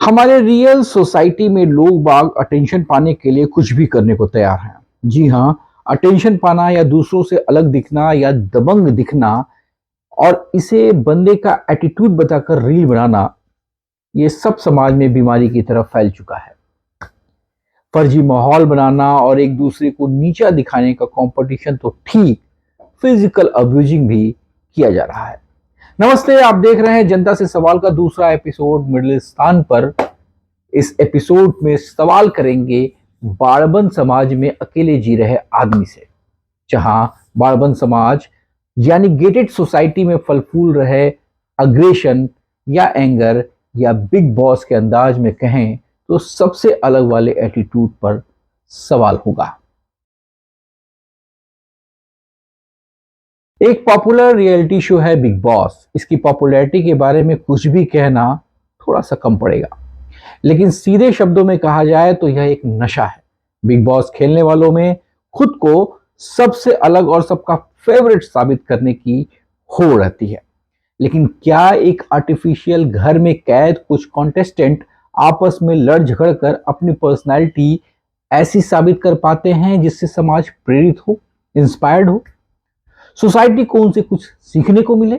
हमारे real society में लोग बाग अटेंशन पाने के लिए कुछ भी करने को तैयार हैं। जी हाँ, अटेंशन पाना या दूसरों से अलग दिखना या दबंग दिखना और इसे बंदे का एटीट्यूड बताकर रील बनाना, ये सब समाज में बीमारी की तरफ फैल चुका है। फर्जी माहौल बनाना और एक दूसरे को नीचा दिखाने का कंपटीशन तो ठीक, फिजिकल अब्यूजिंग भी किया जा रहा है। नमस्ते, आप देख रहे हैं जनता से सवाल का दूसरा एपिसोड मिडिल स्थान पर। इस एपिसोड में सवाल करेंगे बाड़बन समाज में अकेले जी रहे आदमी से। जहां बाड़बन समाज यानी गेटेड सोसाइटी में फल फूल रहे अग्रेशन या एंगर या बिग बॉस के अंदाज में कहें तो सबसे अलग वाले एटीट्यूड पर सवाल होगा। एक पॉपुलर रियलिटी शो है बिग बॉस। इसकी पॉपुलैरिटी के बारे में कुछ भी कहना थोड़ा सा कम पड़ेगा, लेकिन सीधे शब्दों में कहा जाए तो यह एक नशा है। बिग बॉस खेलने वालों में खुद को सबसे अलग और सबका फेवरेट साबित करने की होड़ रहती है। लेकिन क्या एक आर्टिफिशियल घर में कैद कुछ कॉन्टेस्टेंट आपस में लड़ झगड़ कर अपनी पर्सनालिटी ऐसी साबित कर पाते हैं जिससे समाज प्रेरित हो, इंस्पायर्ड हो, सोसाइटी को उनसे कुछ सीखने को मिले?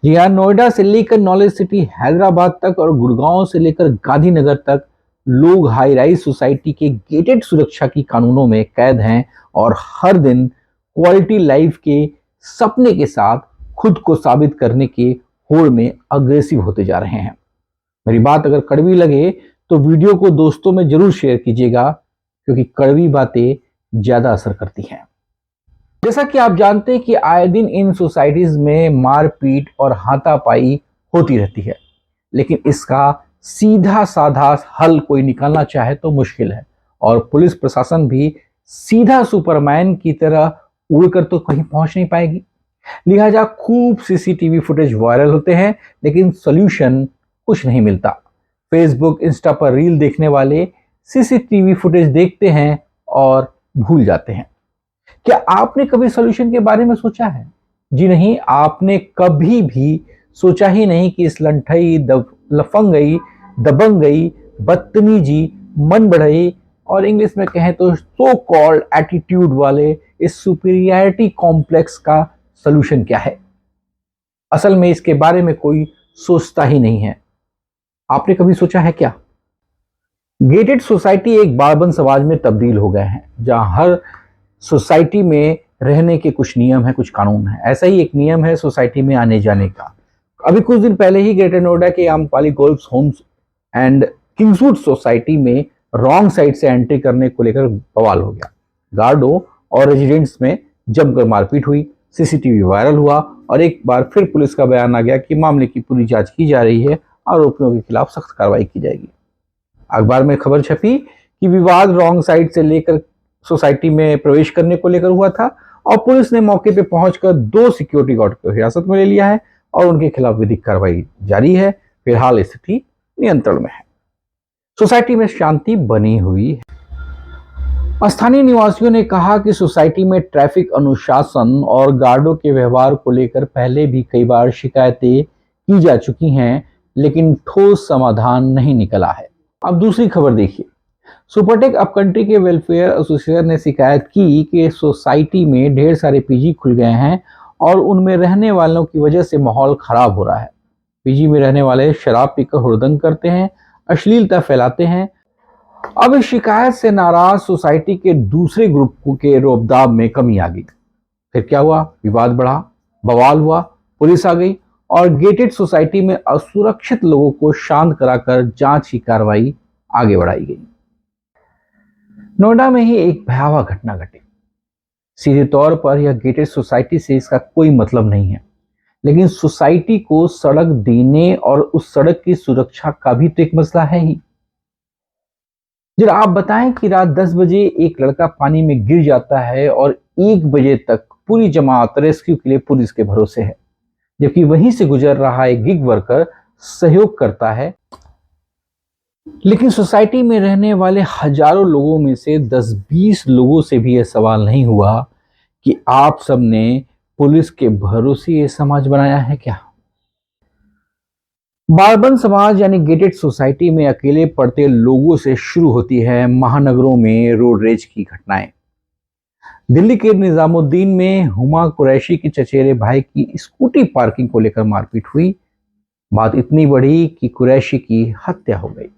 जी हाँ, नोएडा से लेकर नॉलेज सिटी हैदराबाद तक और गुड़गांव से लेकर गांधीनगर तक लोग हाई राइज सोसाइटी के गेटेड सुरक्षा की कानूनों में कैद हैं और हर दिन क्वालिटी लाइफ के सपने के साथ खुद को साबित करने के होड़ में अग्रेसिव होते जा रहे हैं। मेरी बात अगर कड़वी लगे तो वीडियो को दोस्तों में जरूर शेयर कीजिएगा, क्योंकि कड़वी बातें ज्यादा असर करती हैं। जैसा कि आप जानते हैं कि आए दिन इन सोसाइटीज में मारपीट और हाथापाई होती रहती है, लेकिन इसका सीधा साधा हल कोई निकालना चाहे तो मुश्किल है। और पुलिस प्रशासन भी सीधा सुपरमैन की तरह उड़कर तो कहीं पहुंच नहीं पाएगी। लिहाजा खूब सीसीटीवी फुटेज वायरल होते हैं, लेकिन सोल्यूशन कुछ नहीं मिलता। फेसबुक इंस्टा पर रील देखने वाले सीसीटीवी फुटेज देखते हैं और भूल जाते हैं। क्या आपने कभी सॉल्यूशन के बारे में सोचा है? जी नहीं, आपने कभी भी सोचा ही नहीं कि इस लंठई, लफंगई, दबंगई, बदतमीजी, मन बढ़ई और इंग्लिश में कहें तो सो कॉल्ड एटीट्यूड वाले इस सुपीरियरिटी कॉम्प्लेक्स का सॉल्यूशन क्या है? असल में इसके बारे में कोई सोचता ही नहीं है। आपने कभी सोचा है क्या? गेटेड सोसाइटी एक बाड़बंद समाज में तब्दील हो गए हैं, जहां हर सोसाइटी में रहने के कुछ नियम है, कुछ कानून है। ऐसा ही एक नियम है सोसाइटी में आने जाने का। अभी कुछ दिन पहले ही ग्रेटर नोएडा के Amrapali golf homes and Kingswood society में रॉन्ग साइड से एंट्री करने को लेकर बवाल हो गया। गार्डों और रेजिडेंट्स में जमकर मारपीट हुई, सीसीटीवी वायरल हुआ और एक बार फिर पुलिस का बयान आ गया कि मामले की पूरी जांच की जा रही है, आरोपियों के खिलाफ सख्त कार्रवाई की जाएगी। अखबार में खबर छपी कि विवाद रॉन्ग साइड से लेकर सोसाइटी में प्रवेश करने को लेकर हुआ था और पुलिस ने मौके पे पहुंचकर 2 सिक्योरिटी गार्ड को हिरासत में ले लिया है और उनके खिलाफ विधिक कार्रवाई जारी है। फिलहाल स्थिति नियंत्रण में है। सोसाइटी में शांति बनी हुई है। स्थानीय निवासियों ने कहा कि सोसाइटी में ट्रैफिक अनुशासन और गार्डों के व्यवहार को लेकर पहले भी कई बार शिकायतें की जा चुकी हैं, लेकिन ठोस समाधान नहीं निकला है। अब दूसरी खबर देखिए। सुपरटेक अपकंट्री के वेलफेयर एसोसिएशन ने शिकायत की कि सोसाइटी में ढेर सारे पीजी खुल गए हैं और उनमें रहने वालों की वजह से माहौल खराब हो रहा है। पीजी में रहने वाले शराब पीकर हुड़दंग करते हैं, अश्लीलता फैलाते हैं। अब इस शिकायत से नाराज सोसाइटी के दूसरे ग्रुप के रोबदाब में कमी आ गई। फिर क्या हुआ? विवाद बढ़ा, बवाल हुआ, पुलिस आ गई और गेटेड सोसाइटी में असुरक्षित लोगों को शांत कराकर जांच की कार्रवाई आगे बढ़ाई गई। नोएडा में ही एक भयावह घटना घटी। सीधे तौर पर यह गेटेड सोसाइटी से इसका कोई मतलब नहीं है, लेकिन सोसाइटी को सड़क देने और उस सड़क की सुरक्षा का भी तो एक मसला है ही। जरा आप बताएं कि रात 10 बजे एक लड़का पानी में गिर जाता है और 1 बजे तक पूरी जमात रेस्क्यू के लिए पुलिस के भरोसे है, जबकि वहीं से गुजर रहा एक गिग वर्कर सहयोग करता है। लेकिन सोसाइटी में रहने वाले हजारों लोगों में से 10-20 लोगों से भी यह सवाल नहीं हुआ कि आप सबने पुलिस के भरोसे ये समाज बनाया है क्या? बारबन समाज यानी गेटेड सोसाइटी में अकेले पड़ते लोगों से शुरू होती है महानगरों में रोड रेज की घटनाएं। दिल्ली के निजामुद्दीन में हुमा कुरैशी के चचेरे भाई की स्कूटी पार्किंग को लेकर मारपीट हुई। बात इतनी बढ़ी कि कुरैशी की हत्या हो गई।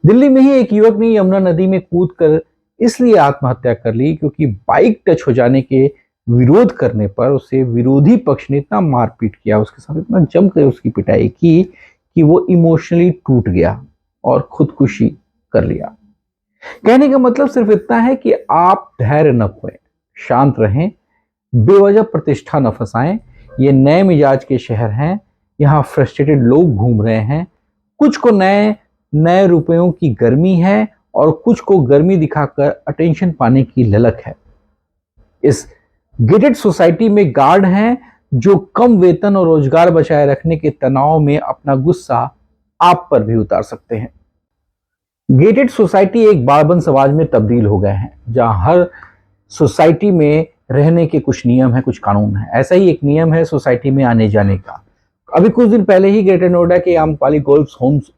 दिल्ली में ही एक युवक ने यमुना नदी में कूदकर इसलिए आत्महत्या कर ली क्योंकि बाइक टच हो जाने के विरोध करने पर उसे विरोधी पक्ष ने इतना मारपीट किया, उसके साथ इतना जमकर उसकी पिटाई की कि वो इमोशनली टूट गया और खुदकुशी कर लिया। कहने का मतलब सिर्फ इतना है कि आप धैर्य न खोएं, शांत रहें, बेवजह प्रतिष्ठा न फंसाएं। ये नए मिजाज के शहर हैं, यहाँ फ्रस्ट्रेटेड लोग घूम रहे हैं। कुछ को नए नए रुपयों की गर्मी है और कुछ को गर्मी दिखाकर अटेंशन पाने की ललक है। इस गेटेड सोसाइटी में गार्ड हैं जो कम वेतन और रोजगार बचाए रखने के तनाव में अपना गुस्सा आप पर भी उतार सकते हैं। गेटेड सोसाइटी एक बारबन समाज में तब्दील हो गए हैं, जहां हर सोसाइटी में रहने के कुछ नियम है, कुछ कानून है। ऐसा ही एक नियम है सोसाइटी में आने जाने का। अभी कुछ दिन पहले ही ग्रेटर नोएडा के Amrapali golf homes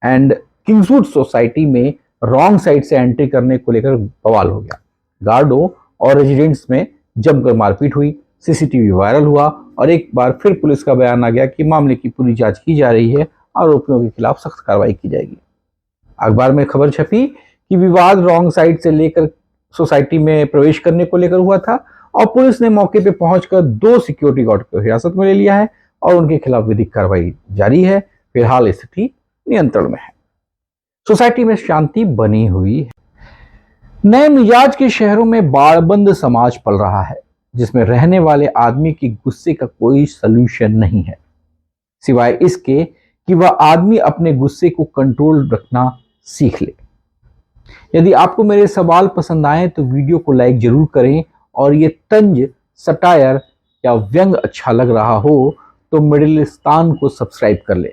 and Kingswood society में रॉन्ग साइड से एंट्री करने को लेकर बवाल हो गया। गार्डों और रेजिडेंट्स में जमकर मारपीट हुई, सीसीटीवी वायरल हुआ और एक बार फिर पुलिस का बयान आ गया कि मामले की पूरी जांच की जा रही है, आरोपियों के खिलाफ सख्त कार्रवाई की जाएगी। अखबार में खबर छपी कि विवाद रॉन्ग साइड से लेकर सोसाइटी में प्रवेश करने को लेकर हुआ था और पुलिस ने मौके पर पहुंचकर 2 सिक्योरिटी गार्ड को हिरासत में ले लिया है और उनके खिलाफ विधिक कार्रवाई जारी है। फिलहाल स्थिति नियंत्रण में है, सोसाइटी में शांति बनी हुई है। नए मिजाज के शहरों में बाड़बंद समाज पल रहा है, जिसमें रहने वाले आदमी की गुस्से का कोई सलूशन नहीं है, सिवाय इसके कि वह आदमी अपने गुस्से को कंट्रोल रखना सीख ले। यदि आपको मेरे सवाल पसंद आए तो वीडियो को लाइक जरूर करें और ये तंज, सटायर या व्यंग अच्छा लग रहा हो तो मिडिलिस्तान को सब्सक्राइब कर ले।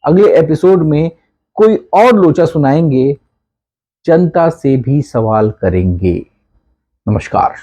अगले एपिसोड में कोई और लोचा सुनाएंगे, जनता से भी सवाल करेंगे। नमस्कार।